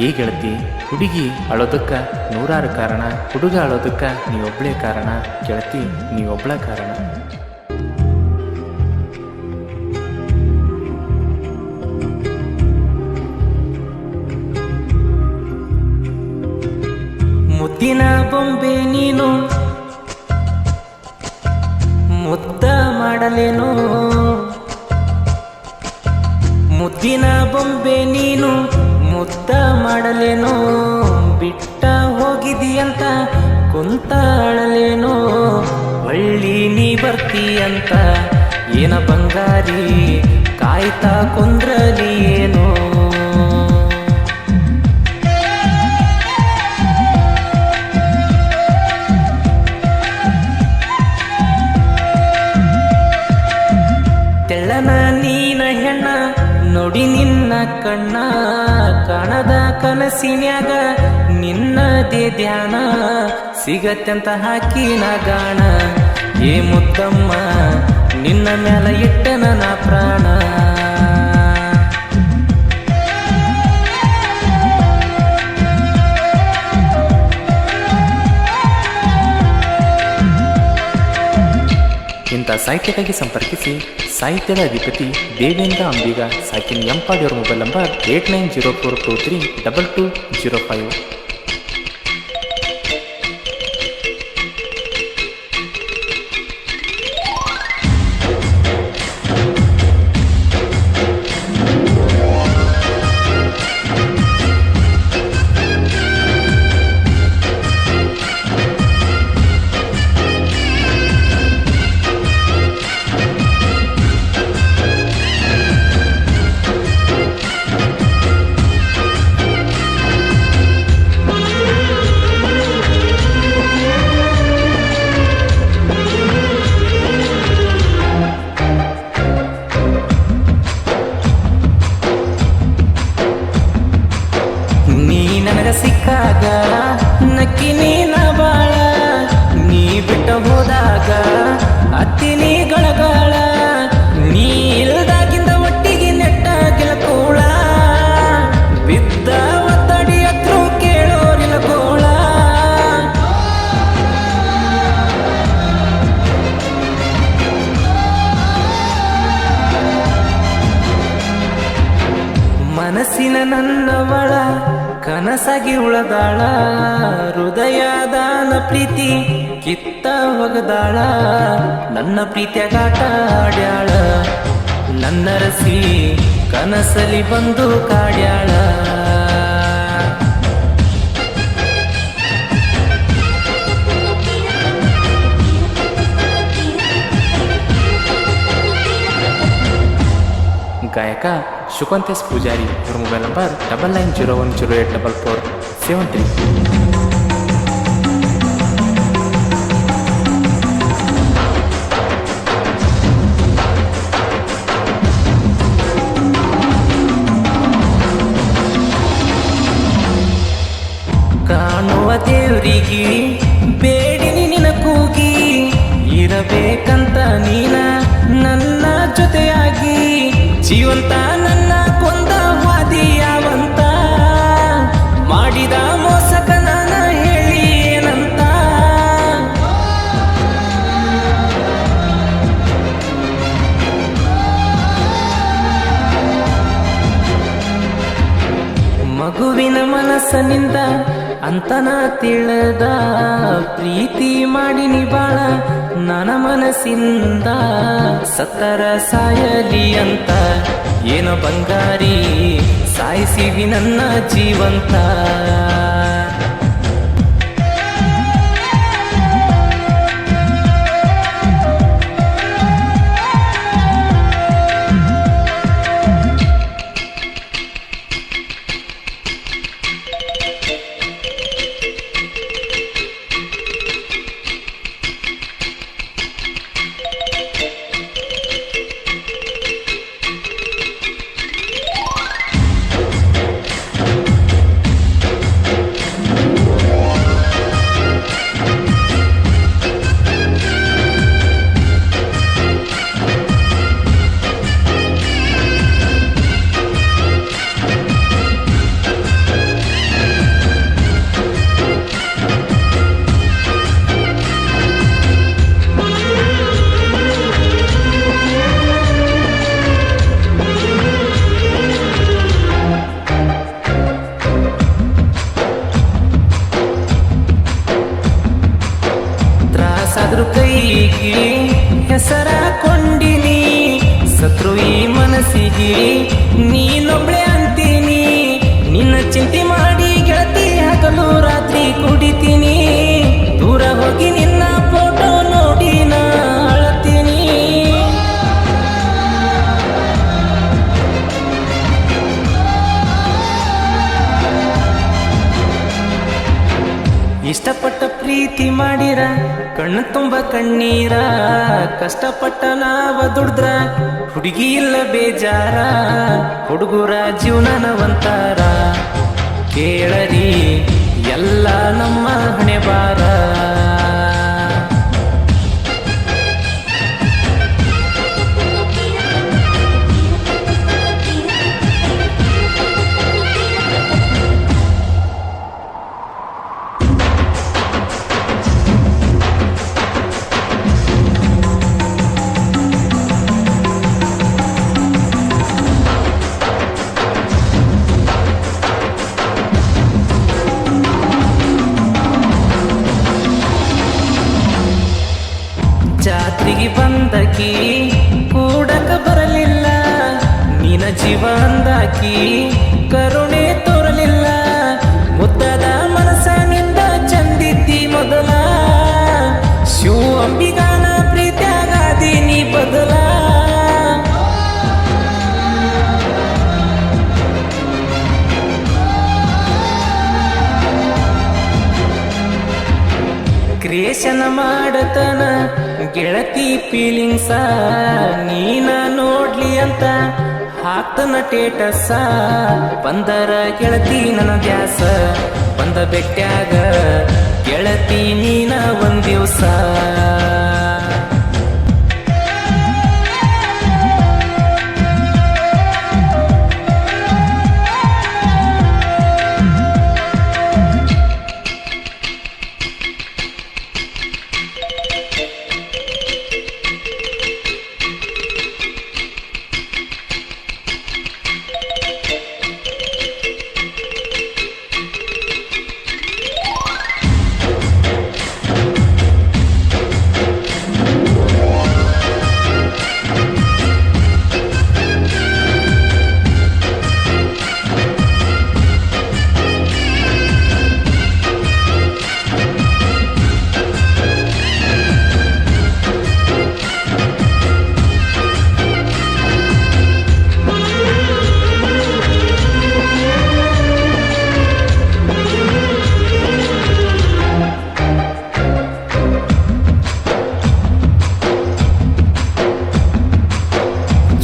ಈ ಗೆಳತಿ, ಹುಡುಗಿ ಅಳೋದಕ್ಕ ನೂರಾರು ಕಾರಣ, ಹುಡುಗ ಅಳೋದಕ್ಕ ನೀವೊಬ್ಳೇ ಕಾರಣ. ಗೆಳತಿ, ನೀವೊಬ್ಳ ಕಾರಣ. ಮುದ್ದಿನ ಬೊಂಬೆ ನೀನು, ಮುದ್ದ ಮಾಡಲೇನು. ಮುದ್ದಿನ ಬೊಂಬೆ ನೀನು, ಮುದ್ದ ಮಾಡಲೇನೋ. ಬಿಟ್ಟ ಹೋಗಿದೀಯಂತ ಕುಂತ ಅಳಲೇನೋ. ಒಳ್ಳಿ ನೀ ಬರ್ತೀಯಂತ ಏನ ಬಂಗಾರಿ ಕಾಯ್ತಾ ಕುಂದ್ರಲಿ ಏನೋ. ತೆಳ್ಳನ ನೀನ ಹೆಣ್ಣ ನೋಡಿ ನಿನ್ನ ಕಣ್ಣ, ಕಾಣದ ಕನಸಿನ್ಯಾಗ ನಿನ್ನದೇ ಧ್ಯಾನ. ಸಿಗತ್ತೆಂತ ಹಾಕಿನ ಗಾಣ, ಏ ಮುದ್ದಮ್ಮ ನಿನ್ನ ಮ್ಯಾಲ ಇಟ್ಟನ ನಾ ಪ್ರಾಣ. ಇಂಥ ಸಾಹಿತ್ಯಕ್ಕಾಗಿ ಸಂಪರ್ಕಿಸಿ. ಸಾಹಿತ್ಯದ ಅಧಿಪತಿ ದೇವೇಂದ್ರ ಅಂಬಿಗ, ಸಾಕಿನ ಎಂಪಾಡಿಯವರ ಮೊಬೈಲ್ ನಂಬರ್ 8904232205. ಸಿಕ್ಕಾಗ ನಕ್ಕಿ ನೀನ ಬಾಳ, ನೀ ಬಿಟ್ಟ ಹೋದಾಗ ಅತ್ತಿನಿ ಗಳಗಾಳ. ನೀ ಇಲ್ದಾಗಿಂದ ಒಟ್ಟಿಗೆ ನೆಟ್ಟ ಗೆಳಕೋಳ, ಬಿದ್ದ ಒತ್ತಡಿ ಹತ್ರ ಕೇಳೋರಿನ ಗೋಳ. ಮನಸ್ಸಿನ ನನ್ನವಳ ಕನಸಾಗಿ ಉಳದಾಳ, ಹೃದಯದಾನ ಪ್ರೀತಿ ಕಿತ್ತ ಒಗದಾಳ. ನನ್ನ ಪ್ರೀತಿಯಾಗಾಟ ಆಡ್ಯಾಳ, ನನ್ನ ರಸಿ ಕನಸಲಿ ಬಂದು ಕಾಡ್ಯಾಳ. ಗಾಯಕ ಶುಕಂತೇಶ್ ಪೂಜಾರಿ, ಇವರ ಮೊಬೈಲ್ ನಂಬರ್ 9901084473. ಕಾಣುವ ದೇವ್ರಿಗೆ ಬೇಡಿನಿ ನಿನ ಕೂಗಿ, ಇರಬೇಕಂತ ನೀನ ನನ್ನ ಜೊತೆಯಾಗಿ. ಜೀವಂತ ನನ್ನ ಕೊಂದ ವಾದಿ ಯಾವಂತ, ಮಾಡಿದ ಮೋಸಕ ನಾನ ಹೇಳಿ ಏನಂತ. ಮಗುವಿನ ಮನಸ್ಸನಿಂದ ಅಂತನ ತಿಳಿದ, ಪ್ರೀತಿ ಮಾಡಿನಿ ಬಾಳ ನನ್ನ ಮನಸ್ಸಿಂದ. ಸತ್ತರ ಸಾಯಲಿ ಅಂತ ಏನೋ ಬಂಗಾರಿ ಸಾಯಿಸಿವಿ ನನ್ನ ಜೀವಂತ. ಮನಸ್ಸಿಗೆ ನೀನೊಬ್ಳೆ ಅಂತೀನಿ. ನಿನ್ನ ಚಿಂತೆ ಮಾಡಿ ಗೆಳತಿ ಹಗಲು ರಾತ್ರಿ ಕುಡಿತೀನಿ. ದೂರ ಹೋಗಿ ನಿನ್ನ ಫೋಟೋ ನೋಡಿ ನಾ ಅಳತೀನಿ. ಇಷ್ಟಪಟ್ಟ ಪ್ರೀತಿ ಮಾಡಿರ ಕಣ್ಣು ತುಂಬ ಕಣ್ಣೀರ. ಕಷ್ಟಪಟ್ಟ ನಾವ ದುಡ್ದ್ರ ಹುಡುಗಿ ಇಲ್ಲ ಬೇಜಾರ. ಹುಡುಗರ ಜೀವನನ ಒಂತಾರ ಕೇಳರಿ ಎಲ್ಲ ನಮ್ಮ ಹಣೆ ಬಾರ. ಜಾತ್ರೆಗೆ ಬಂದಕಿ ಕೂಡಕ ಬರಲಿಲ್ಲ. ನಿನ ಜೀವ ಅಂದಾಕಿ ಕರುಣೆ ತೋರಲಿಲ್ಲ. ಮುದ್ದಾದ ಮನಸ್ಸನಿಂದ ಚಂದಿದ್ದಿ ಮೊದಲ. ಶಿವ ಅಂಬಿಗಾನ ಪ್ರೀತ್ಯಾಗಾದಿ ನೀ ಬದಲ. ಕ್ರಿಯೇಷನ್ ಮಾಡತನ ಗೆಳತಿ ಫೀಲಿಂಗ್ಸ. ನೀನ ನೋಡ್ಲಿ ಅಂತ ಹಾಕ್ತನ ಟೇಟಸ. ಬಂದರ ಗೆಳತಿ ನನ್ನ ದ್ಯಾಸ. ಬಂದ ಬೆಟ್ಟ್ಯಾಗ ಗೆಳತಿ ನೀನ ಒಂದ್ ದಿವ್ಸ.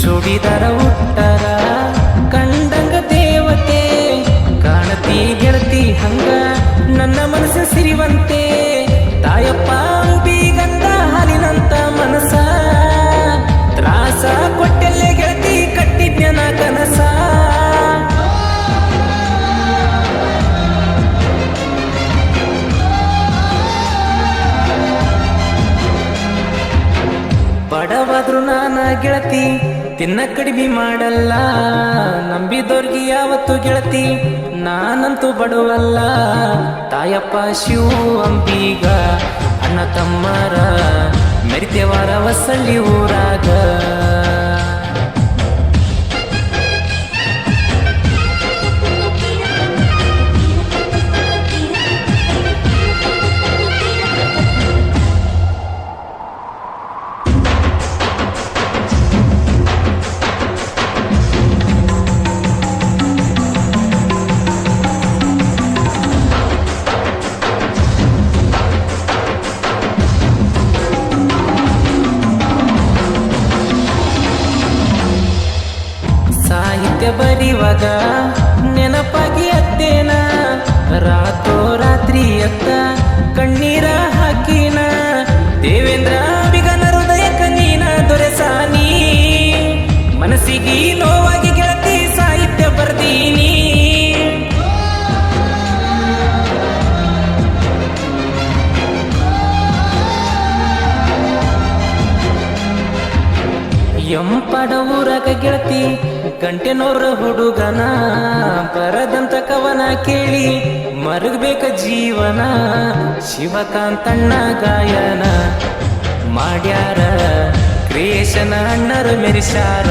ಜೋಡಿದಾರ ಹುಟ್ಟಾರ ಕಂಡಂಗ ದೇವತೆ. ಕಾಣತಿ ಗೆಳತಿ ಹಂಗ ನನ್ನ ಮನಸ್ಸು ಸಿರಿವಂತೆ. ತಾಯಪ್ಪ ಅಂಬಿಗಂಧ ಹಾಲಿನಂತ ಮನಸ. ತ್ರಾಸ ಕೊಟ್ಟೆಲ್ಲೆ ಗೆಳತಿ ಕಟ್ಟಿದ್ನ ಕನಸ. ಬಡವಾದ್ರು ನಾನ ಗೆಳತಿ ತಿನ್ನ ಕಡಿಮೆ ಮಾಡಲ್ಲ. ನಂಬಿದೋರ್ಗಿ ಯಾವತ್ತು ಗೆಳತಿ ನಾನಂತೂ ಬಡವಲ್ಲ. ತಾಯಪ್ಪ ಶಿವ ಅಂಬಿಗ ಅಣ್ಣ ತಮ್ಮರ ಮೆರಿತೇವಾರ ಹೊಸಳ್ಳಿ ಊರಾಗ. ಸಾಹಿತ್ಯ ಬರಿವಾಗ ನೆನಪಾಗಿ ಅತ್ತೇನ. ರಾತ್ರಿ ಅತ್ತ ಕಣ್ಣೀರ ಹಾಕಿನ. ದೇವೇಂದ್ರ ಬಿಗನ ಹೃದಯಕ ನೀನ ದೊರೆಸಾನಿ. ಮನಸ್ಸಿಗೆ ನೋವಾಗಿ ಗೆಳತಿ ಸಾಹಿತ್ಯ ಬರ್ದೀನಿ. ಎಂಪಡ ಊರಾಗ ಗೆಳತಿ ಗಂಟೆನೋರ ಹುಡುಗನ. ಬರದಂತ ಕವನ ಕೇಳಿ ಮರುಗಬೇಕ ಜೀವನ. ಶಿವಕಾಂತಣ್ಣ ಗಾಯನ ಮಾಡ್ಯಾರ ಕ್ರಿಯೇಷನ್ ಅಣ್ಣರು ಮೆರಿಸಾರ